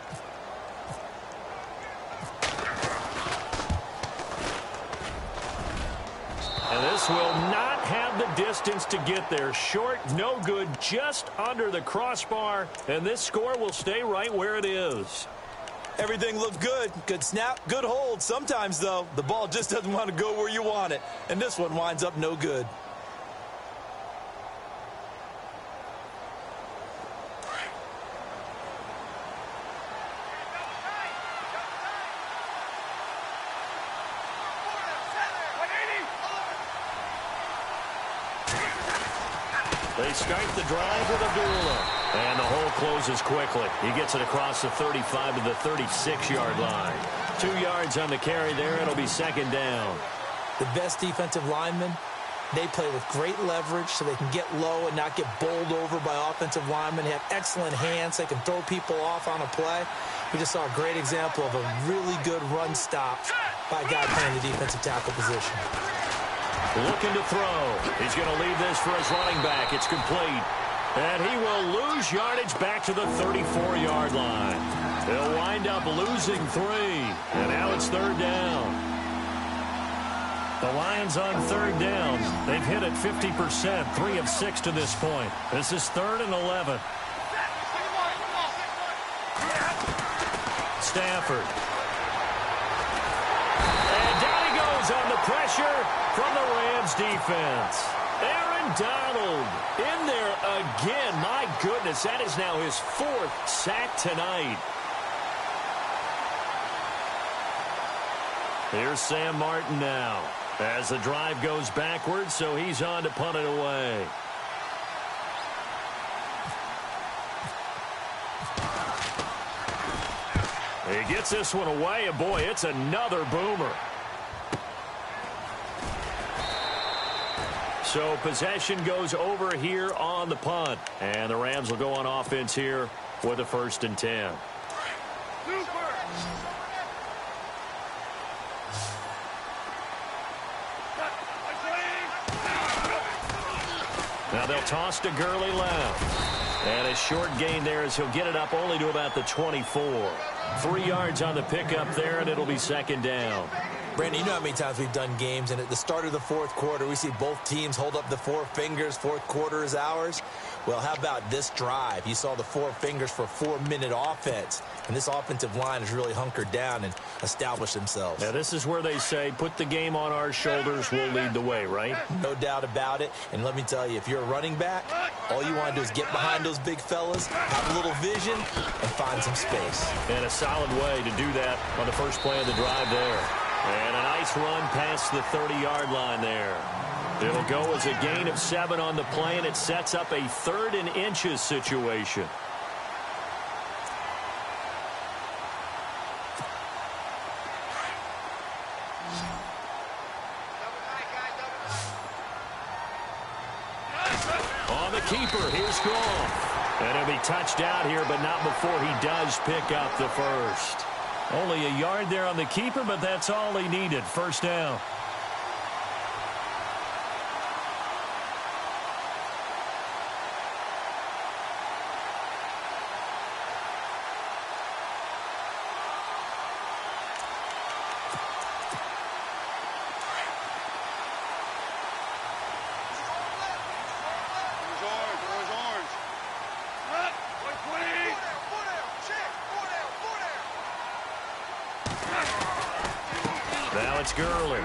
And this will not have the distance to get there. Short, no good, just under the crossbar. And this score will stay right where it is. Everything looked good. Good snap, good hold. Sometimes, though, the ball just doesn't want to go where you want it. And this one winds up no good. They start the drive with Abdullah. And the hole closes quickly. He gets it across the 35 to the 36-yard line. 2 yards on the carry there. It'll be second down. The best defensive linemen, they play with great leverage so they can get low and not get bowled over by offensive linemen. They have excellent hands. They can throw people off on a play. We just saw a great example of a really good run stop by a guy playing the defensive tackle position. Looking to throw. He's going to leave this for his running back. It's complete. And he will lose yardage back to the 34-yard line. He'll wind up losing 3. And now it's 3rd down. The Lions on 3rd down. They've hit it 50%, 3 of 6 to this point. This is 3rd and 11. Stafford. And down he goes on the pressure from the Rams defense. Aaron Donald in there again. My goodness, that is now his 4th sack tonight. Here's Sam Martin now as the drive goes backwards, so he's on to punt it away. He gets this one away, and boy, it's another boomer. So possession goes over here on the punt. And the Rams will go on offense here with a 1st and 10. Now they'll toss to Gurley left. And a short gain there as he'll get it up only to about the 24. 3 yards on the pickup there, and it'll be second down. Brandon, you know how many times we've done games, and at the start of the fourth quarter, we see both teams hold up the four fingers, fourth quarter is ours. Well, how about this drive? You saw the four fingers for a 4-minute offense, and this offensive line has really hunkered down and established themselves. Now, this is where they say, put the game on our shoulders, we'll lead the way, right? No doubt about it, and let me tell you, if you're a running back, all you want to do is get behind those big fellas, have a little vision, and find some space. And a solid way to do that on the first play of the drive there. And a nice run past the 30-yard line there. It'll go as a gain of 7 on the play, and it sets up a 3rd and inches situation. On the keeper, here's Goff. And he'll be touched out here, but not before he does pick up the first. Only a yard there on the keeper, but that's all he needed. First down. Now it's Gurley.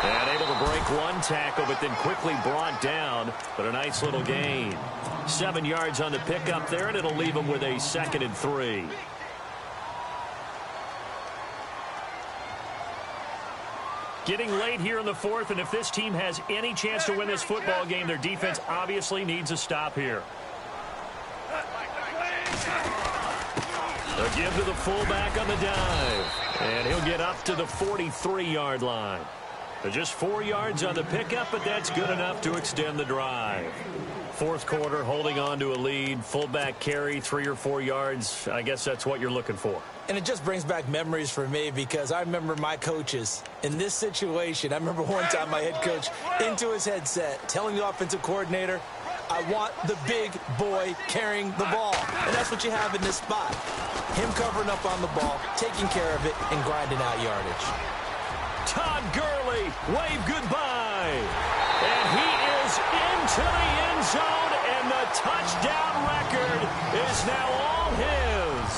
And able to break one tackle, but then quickly brought down. But a nice little gain. 7 yards on the pickup there, and it'll leave him with a 2nd and 3. Getting late here in the fourth, and if this team has any chance to win this football game, their defense obviously needs a stop here. A give to the fullback on the dive. And he'll get up to the 43-yard line. Just 4 yards on the pickup, but that's good enough to extend the drive. Fourth quarter, holding on to a lead. Fullback carry, 3 or 4 yards. I guess that's what you're looking for. And it just brings back memories for me because I remember my coaches in this situation. I remember one time my head coach into his headset telling the offensive coordinator, I want the big boy carrying the ball. And that's what you have in this spot. Him covering up on the ball, taking care of it, and grinding out yardage. Todd Gurley, wave goodbye. And he is into the end zone, and the touchdown record is now all his.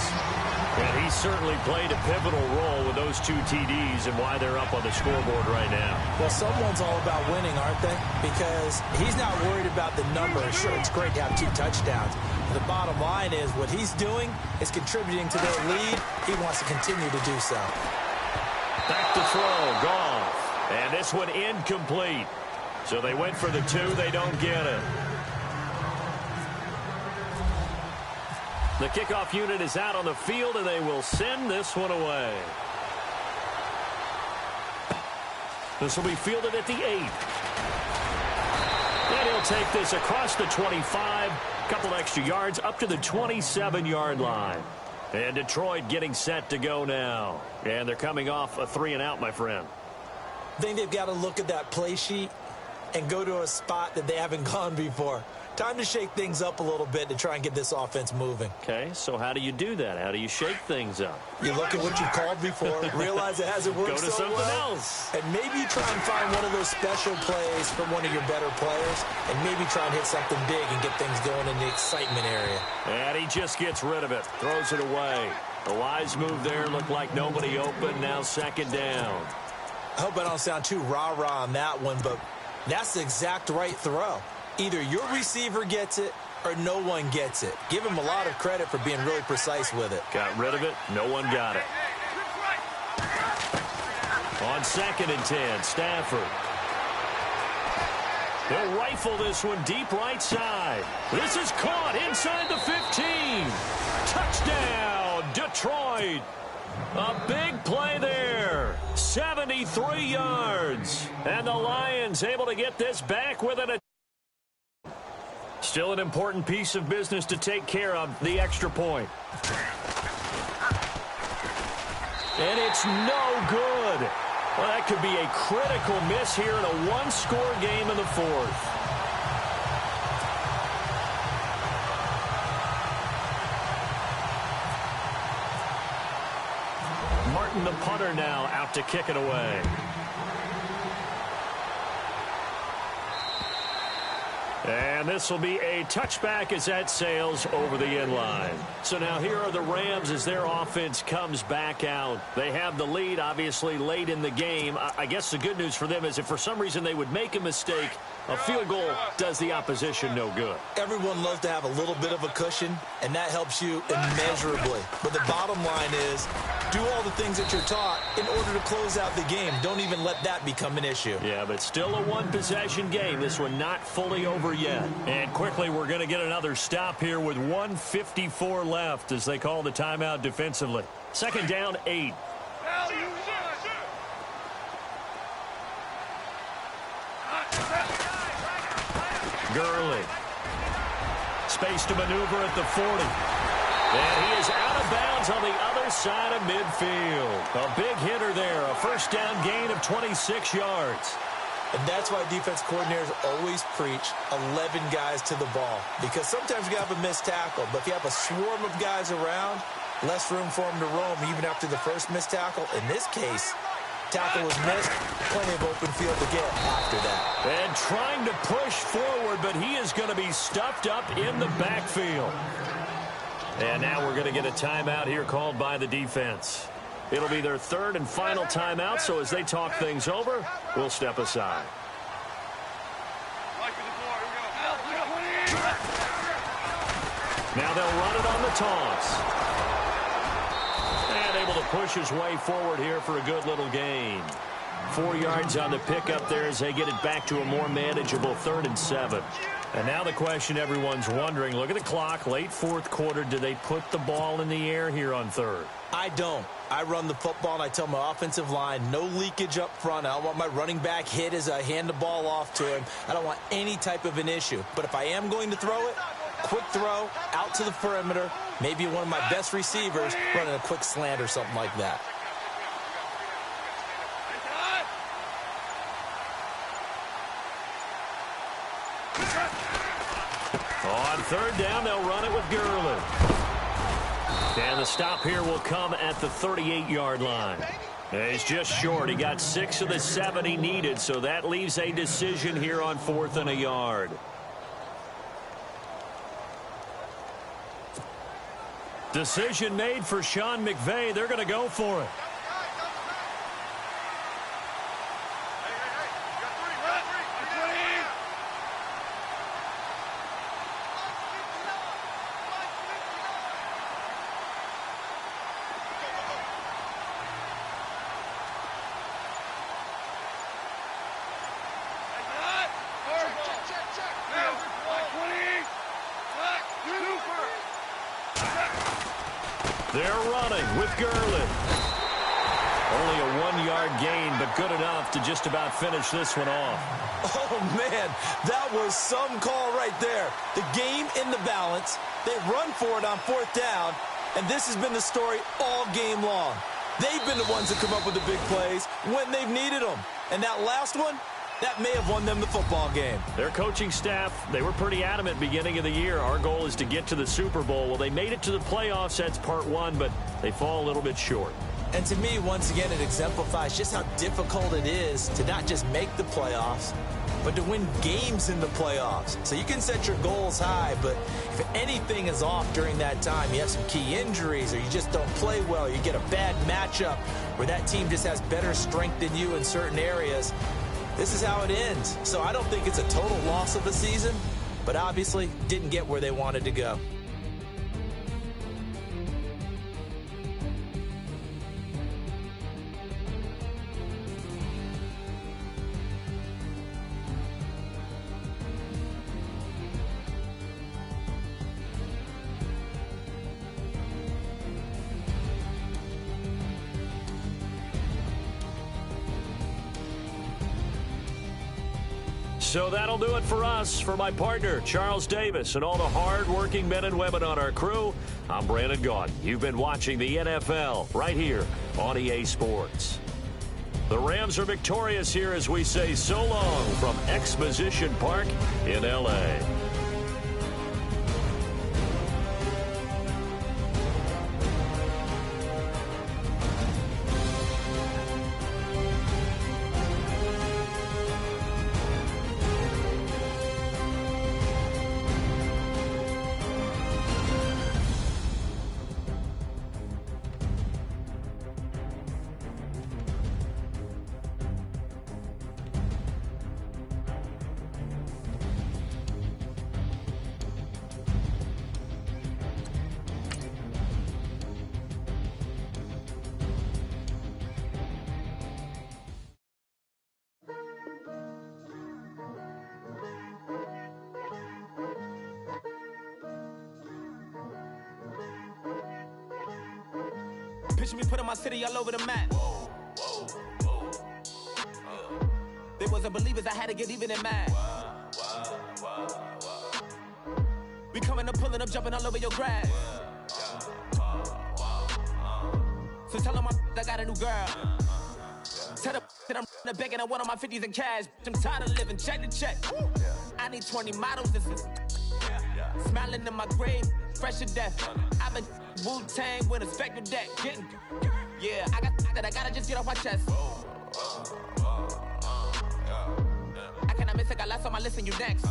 And he certainly played a pivotal role with those 2 TDs and why they're up on the scoreboard right now. Well, someone's all about winning, aren't they? Because he's not worried about the number. Sure, it's great to have 2 touchdowns. But the bottom line is what he's doing is contributing to their lead. He wants to continue to do so. Back to throw, Goff. And this one incomplete. So they went for the 2. They don't get it. The kickoff unit is out on the field, and they will send this one away. This will be fielded at the 8. And he'll take this across the 25, a couple extra yards, up to the 27-yard line. And Detroit getting set to go now. And they're coming off a 3-and-out, my friend. I think they've got to look at that play sheet and go to a spot that they haven't gone before. Time to shake things up a little bit to try and get this offense moving. Okay, so how do you do that? How do you shake things up? You look at what you've called before, realize it hasn't worked so well. Go to something else. And maybe you try and find one of those special plays from one of your better players, and maybe try and hit something big and get things going in the excitement area. And he just gets rid of it, throws it away. A wise move there, looked like nobody open, now 2nd down. I hope I don't sound too rah-rah on that one, but that's the exact right throw. Either your receiver gets it or no one gets it. Give him a lot of credit for being really precise with it. Got rid of it. No one got it. On 2nd and 10, Stafford. He'll rifle this one deep right side. This is caught inside the 15. Touchdown, Detroit. A big play there. 73 yards. And the Lions able to get this back with an still an important piece of business to take care of, the extra point. And it's no good. Well, that could be a critical miss here in a one-score game in the fourth. Martin, the punter, now out to kick it away. And this will be a touchback as that sails over the end line. So now here are the Rams as their offense comes back out. They have the lead, obviously, late in the game. I guess the good news for them is if for some reason they would make a mistake, a field goal does the opposition no good. Everyone loves to have a little bit of a cushion, and that helps you immeasurably. But the bottom line is, do all the things that you're taught in order to close out the game. Don't even let that become an issue. Yeah, but still a one-possession game. This one not fully over yet. And quickly, we're going to get another stop here with 1:54 left as they call the timeout defensively. Second down, 8. Gurley. Space to maneuver at the 40. And he is out of bounds on the other side of midfield. A big hitter there. A first down gain of 26 yards. And that's why defense coordinators always preach 11 guys to the ball. Because sometimes you have a missed tackle. But if you have a swarm of guys around, less room for them to roam even after the first missed tackle. In this case, tackle was missed, plenty of open field to get after that. And trying to push forward, but he is going to be stuffed up in the backfield. And now we're going to get a timeout here called by the defense. It'll be their third and final timeout, so as they talk things over, we'll step aside. Now they'll run it on the toss. And able to push his way forward here for a good little gain. 4 yards on the pickup there as they get it back to a more manageable 3rd and 7. And now the question everyone's wondering, look at the clock, late fourth quarter, do they put the ball in the air here on 3rd? I don't. I run the football, and I tell my offensive line, no leakage up front. I don't want my running back hit as I hand the ball off to him. I don't want any type of an issue. But if I am going to throw it, quick throw, out to the perimeter, maybe one of my best receivers running a quick slant or something like that. On 3rd down, they'll run it with Gurley. And the stop here will come at the 38-yard line. He's just short. He got 6 of the 7 he needed, so that leaves a decision here on 4th and a yard. Decision made for Sean McVay. They're going to go for it. They're running with Gurley. Only a 1-yard gain, but good enough to just about finish this one off. Oh, man, that was some call right there. The game in the balance. They run for it on 4th down, and this has been the story all game long. They've been the ones that come up with the big plays when they've needed them. And that last one, that may have won them the football game. Their coaching staff, they were pretty adamant beginning of the year. Our goal is to get to the Super Bowl. Well, they made it to the playoffs. That's part 1, but they fall a little bit short. And to me, once again, it exemplifies just how difficult it is to not just make the playoffs, but to win games in the playoffs. So you can set your goals high, but if anything is off during that time, you have some key injuries or you just don't play well, you get a bad matchup where that team just has better strength than you in certain areas, this is how it ends. So I don't think it's a total loss of the season, but obviously didn't get where they wanted to go. So that'll do it for us. For my partner, Charles Davis, and all the hard-working men and women on our crew, I'm Brandon Gaudin. You've been watching the NFL right here on EA Sports. The Rams are victorious here as we say so long from Exposition Park in L.A. Picture me putting my city all over the map. They wasn't believers, I had to get even and mad. We coming up, pulling up, jumping all over your grass. So tell them I got a new girl. Tell them that I'm in the bank and I want all my 50s in cash. I'm tired of living check to check. I need 20 models, this is smiling in my grave, fresh to death. I've been Wu-Tang with a spectre deck. Yeah, I gotta just get off my chest. I cannot miss it, got lots on my list and you next.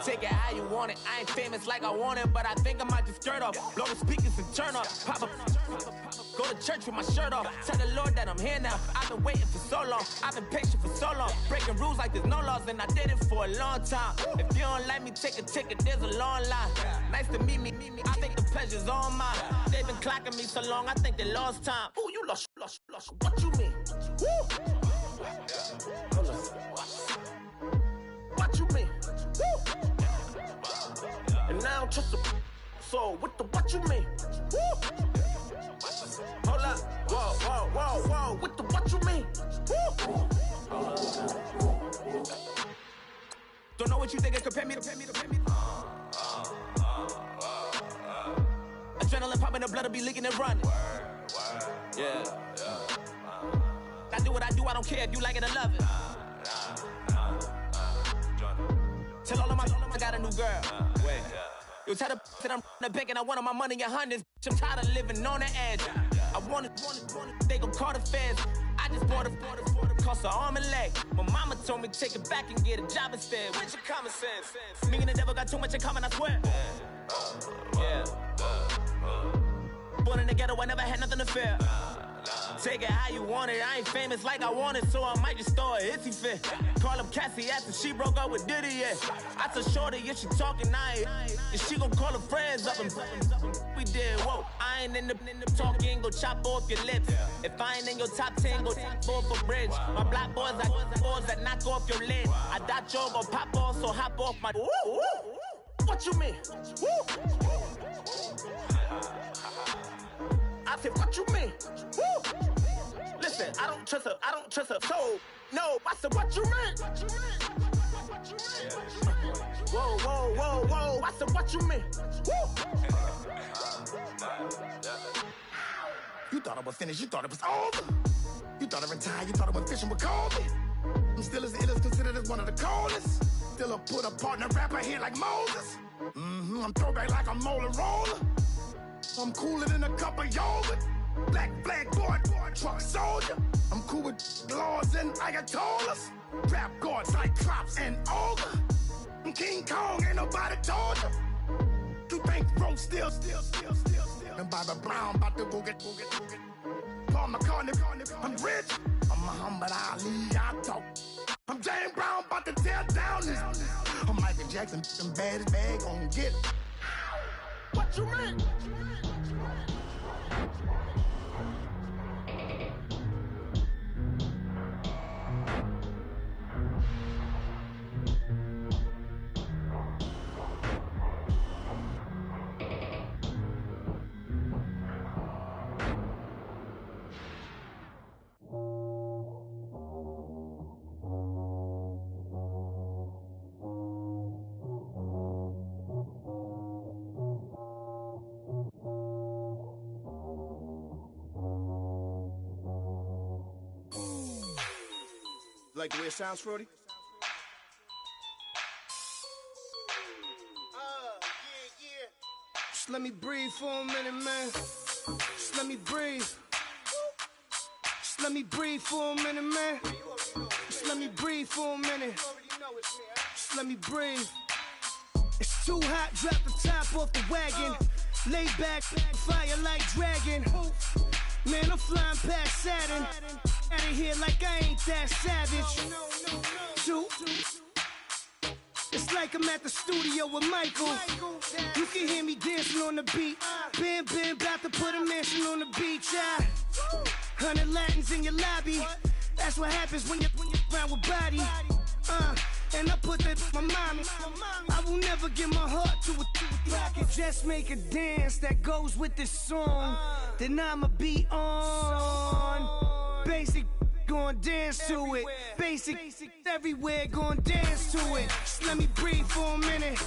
Take it how you want it. I ain't famous like I want it, but I think I might just skirt off. Blow the speakers and turn up. Pop up. Go to church with my shirt off. Tell the Lord that I'm here now. I've been waiting for so long. I've been patient for so long. Breaking rules like there's no laws, and I did it for a long time. If you don't like me, take a ticket. There's a long line. Nice to meet me. I think the pleasure's all mine. They've been clocking me so long, I think they lost time. Ooh, you lost. What you mean? Woo! What you mean? Woo! And now trust the so what you mean? Woo! Hold up, whoa, what you mean? Woo! Don't know what you think, compare me to. Adrenaline popping, the blood will be leaking and running. Yeah. I do what I do, I don't care if you like it or love it. Tell all of my I got a new girl. Wait. Yo, tell the that I'm in the bank and I want all my money in hundreds. I'm tired of living on the edge. I want it, they gon' call the feds. I just bought a cost an arm and leg. My mama told me take it back and get a job instead. Where's your common sense? Me and the devil got too much in common, I swear. Yeah. Born in the ghetto, I never had nothing to fear. Take it how you want it. I ain't famous like I want it, so I might just throw a hissy fit. Call up Cassie after she broke up with Diddy, yeah. I told Shorty if she talking, and she gon' call her friends up and we did, whoa. I ain't in the talking, go chop off your lips. If I ain't in your top 10, go top 4 for bridge. My black boys like boys that knock off your lid. I thought y'all gon' pop off, so hop off my. What you mean? I said, what you mean? Woo! Listen, I don't trust her soul. No, I said, what you mean? Whoa, I said, what you mean? Woo! You thought I was finished, you thought it was over. You thought I retired, you thought I was fishing with Kobe. I'm still as ill as considered as one of the coldest. Still a put a partner rapper here like Moses. I'm throwback like a molar roller. I'm cooler than a cup of yogurt. Black flag boy, truck soldier. I'm cool with laws and Ayatollahs. Rap god, Cyclops and Ogre. I'm King Kong, ain't nobody told you. You think road still. And Bobby Brown about to go get. Paul McCartney, I'm rich. I'm Muhammad Ali, I talk. I'm James Brown, about to tear down this. I'm Michael Jackson, some bad as bag, gon' get it. What you mean? Like the way it sounds, Frody? Yeah. Just let me breathe for a minute, man. Just let me breathe. Just let me breathe for a minute, man. Just let me breathe for a minute. Just let me breathe. It's too hot, drop the top off the wagon. Lay back, fire like dragon. Man, I'm flying past Saturn. Out of here like I ain't that savage. It's like I'm at the studio with Michael. You can hear me dancing on the beat. Bam, about to put a mansion on the beach. 100 Latins in your lobby. That's what happens when you're around with body. and I put that my mommy. I will never give my heart to a I can just make a dance that goes with this song. Then I'ma be on. Basic, gon' dance to it. Basic, everywhere, gon' dance to it. Just let me breathe for a minute.